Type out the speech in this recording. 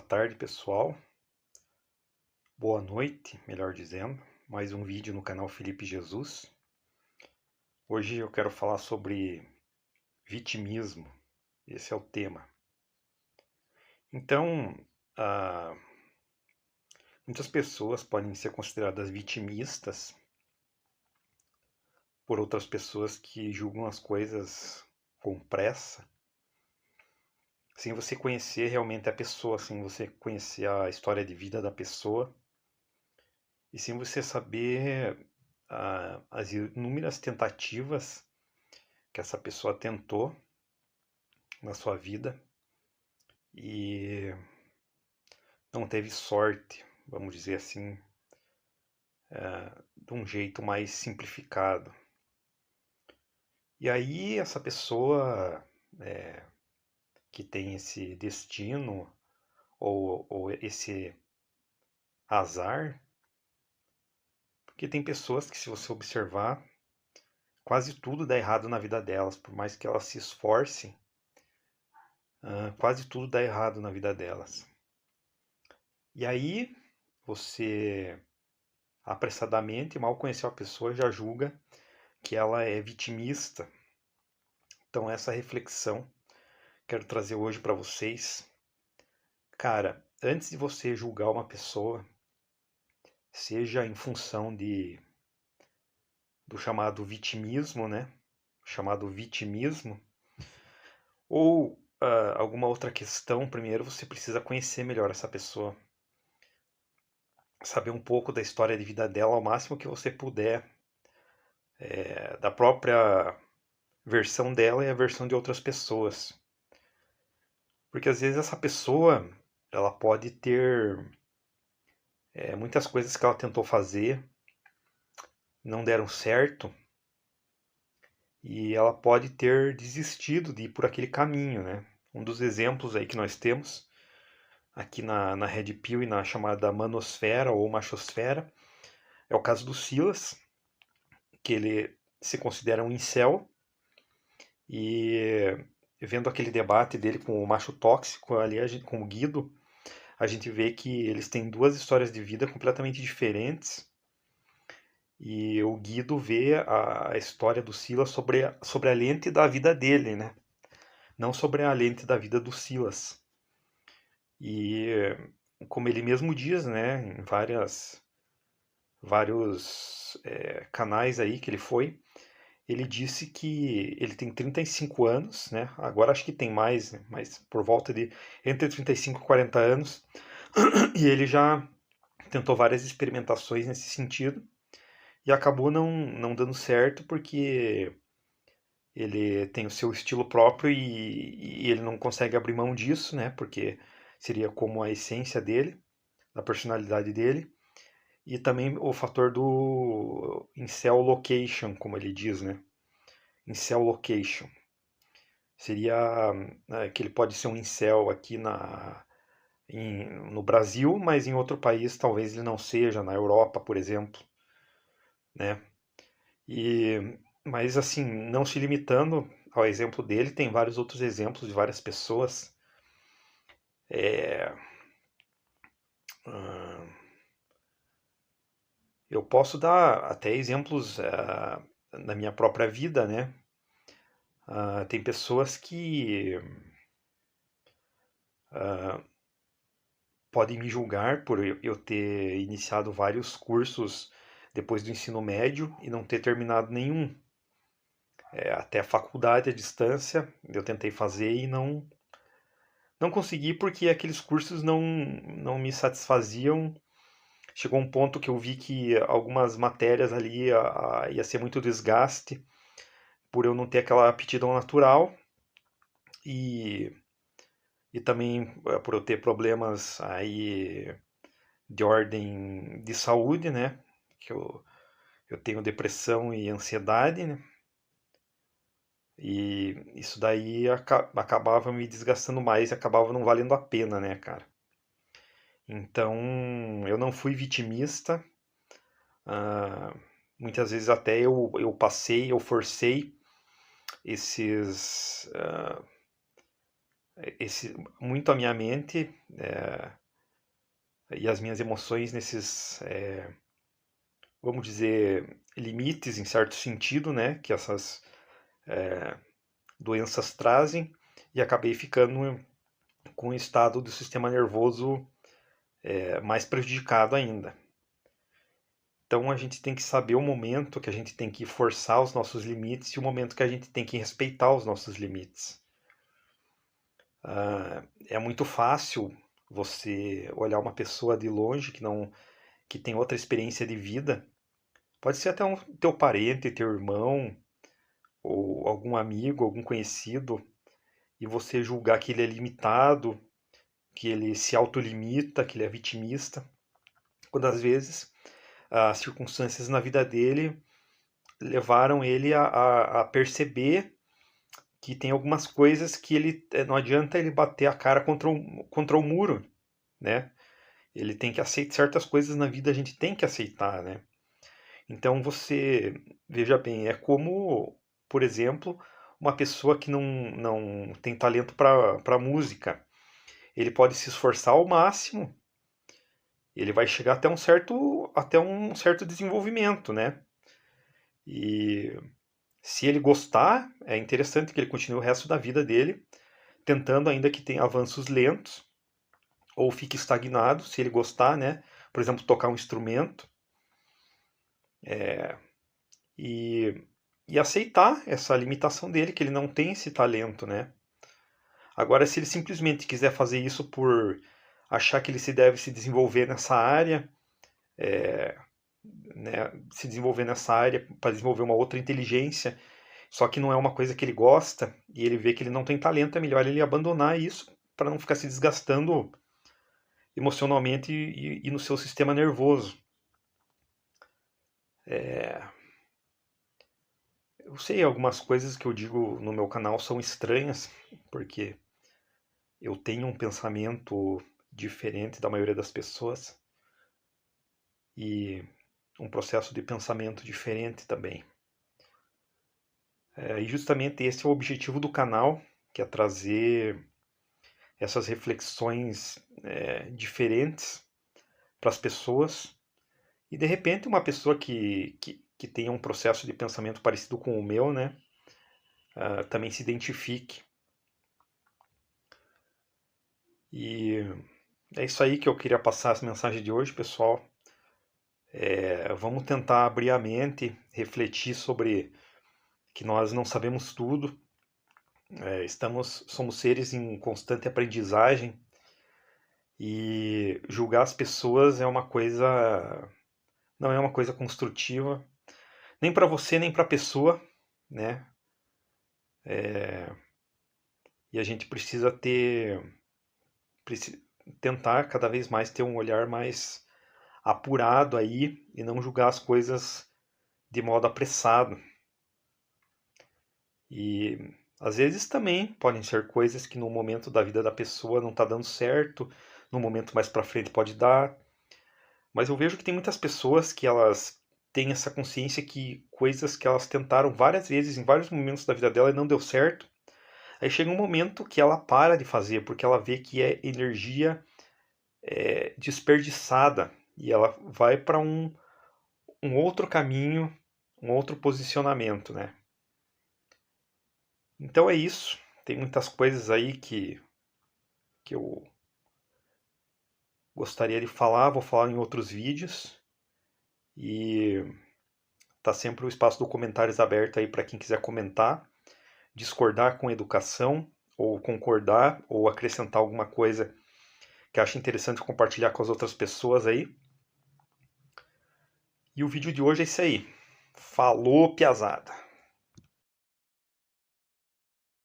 tarde, pessoal. Boa noite, melhor dizendo. Mais um vídeo no canal Felipe Jesus. Hoje eu quero falar sobre vitimismo. Esse é o tema. Então, ah, muitas pessoas podem ser consideradas vitimistas por outras pessoas que julgam as coisas com pressa, sem você conhecer realmente a pessoa, sem você conhecer a história de vida da pessoa e sem você saber as inúmeras tentativas que essa pessoa tentou na sua vida e não teve sorte, vamos dizer assim, de um jeito mais simplificado. E aí essa pessoa que tem esse destino ou esse azar, porque tem pessoas que, se você observar, quase tudo dá errado na vida delas, por mais que elas se esforcem, quase tudo dá errado na vida delas. E aí você apressadamente, mal conheceu a pessoa, já julga que ela é vitimista. Então essa reflexão quero trazer hoje para vocês. Cara, antes de você julgar uma pessoa, seja em função do chamado vitimismo, né? Chamado vitimismo, ou alguma outra questão, primeiro você precisa conhecer melhor essa pessoa. Saber um pouco da história de vida dela ao máximo que você puder, da própria versão dela e a versão de outras pessoas. Porque às vezes essa pessoa, ela pode ter muitas coisas que ela tentou fazer, não deram certo, e ela pode ter desistido de ir por aquele caminho, né? Um dos exemplos aí que nós temos aqui na Red Pill e na chamada manosfera ou machosfera é o caso do Silas, que ele se considera um incel, e vendo aquele debate dele com o macho tóxico ali, com o Guido, a gente vê que eles têm duas histórias de vida completamente diferentes. E o Guido vê a história do Silas sobre a lente da vida dele, né? Não sobre a lente da vida do Silas. E como ele mesmo diz, né, em vários canais aí que ele foi, ele disse que ele tem 35 anos, né? Agora acho que tem mais, né? Mas por volta de entre 35 e 40 anos. E ele já tentou várias experimentações nesse sentido e acabou não dando certo porque ele tem o seu estilo próprio e ele não consegue abrir mão disso, né? Porque seria como a essência dele, da personalidade dele. E também o fator do incel location, como ele diz, né? Incel location. Seria que ele pode ser um incel aqui no Brasil, mas em outro país talvez ele não seja, na Europa, por exemplo, né? Mas assim, não se limitando ao exemplo dele, tem vários outros exemplos de várias pessoas. É, hum, eu posso dar até exemplos na minha própria vida, né? Tem pessoas que podem me julgar por eu ter iniciado vários cursos depois do ensino médio e não ter terminado nenhum. Até a faculdade à distância eu tentei fazer e não consegui porque aqueles cursos não me satisfaziam. Chegou um ponto que eu vi que algumas matérias ali ia ser muito desgaste por eu não ter aquela aptidão natural e, e também por eu ter problemas aí de ordem de saúde, né? Que eu tenho depressão e ansiedade, né? E isso daí acabava me desgastando mais e acabava não valendo a pena, né, cara? Então, eu não fui vitimista. ah, Muitas vezes até eu forcei esses muito a minha mente e as minhas emoções nesses, vamos dizer, limites em certo sentido, né, que essas doenças trazem, e acabei ficando com o estado do sistema nervoso mais prejudicado ainda. Então a gente tem que saber o momento que a gente tem que forçar os nossos limites e o momento que a gente tem que respeitar os nossos limites. É muito fácil você olhar uma pessoa de longe que tem outra experiência de vida. Pode ser até um teu parente, teu irmão, ou algum amigo, algum conhecido, e você julgar que ele é limitado, que ele se autolimita, que ele é vitimista, quando às vezes as circunstâncias na vida dele levaram ele a perceber que tem algumas coisas que ele não adianta ele bater a cara contra o muro, né? Ele tem que aceitar certas coisas na vida, a gente tem que aceitar, né? Então você, veja bem, é como, por exemplo, uma pessoa que não tem talento para música. Ele pode se esforçar ao máximo, ele vai chegar até um certo desenvolvimento, né? E se ele gostar, é interessante que ele continue o resto da vida dele tentando, ainda que tenha avanços lentos, ou fique estagnado, se ele gostar, né? Por exemplo, tocar um instrumento, e, e aceitar essa limitação dele, que ele não tem esse talento, né? Agora, se ele simplesmente quiser fazer isso por achar que ele se deve se desenvolver nessa área, né, se desenvolver nessa área para desenvolver uma outra inteligência, só que não é uma coisa que ele gosta, e ele vê que ele não tem talento, é melhor ele abandonar isso para não ficar se desgastando emocionalmente e no seu sistema nervoso. Eu sei, algumas coisas que eu digo no meu canal são estranhas, porque eu tenho um pensamento diferente da maioria das pessoas e um processo de pensamento diferente também. E justamente esse é o objetivo do canal, que é trazer essas reflexões diferentes para as pessoas. E de repente uma pessoa que tenha um processo de pensamento parecido com o meu, né, também se identifique. E é isso aí que eu queria passar essa mensagem de hoje, pessoal. Vamos tentar abrir a mente, refletir sobre que nós não sabemos tudo, somos seres em constante aprendizagem, e julgar as pessoas não é uma coisa construtiva, nem para você nem para a pessoa, né? E a gente precisa tentar cada vez mais ter um olhar mais apurado aí e não julgar as coisas de modo apressado. E às vezes também podem ser coisas que no momento da vida da pessoa não está dando certo, no momento mais para frente pode dar. Mas eu vejo que tem muitas pessoas que elas têm essa consciência que coisas que elas tentaram várias vezes em vários momentos da vida dela e não deu certo. Aí chega um momento que ela para de fazer, porque ela vê que é energia desperdiçada e ela vai para um outro caminho, um outro posicionamento, né? Então é isso. Tem muitas coisas aí que eu gostaria de falar, vou falar em outros vídeos. E tá sempre o espaço do comentários aberto aí para quem quiser comentar, discordar com educação, ou concordar, ou acrescentar alguma coisa que acha interessante compartilhar com as outras pessoas aí. E o vídeo de hoje é isso aí. Falou, piazada!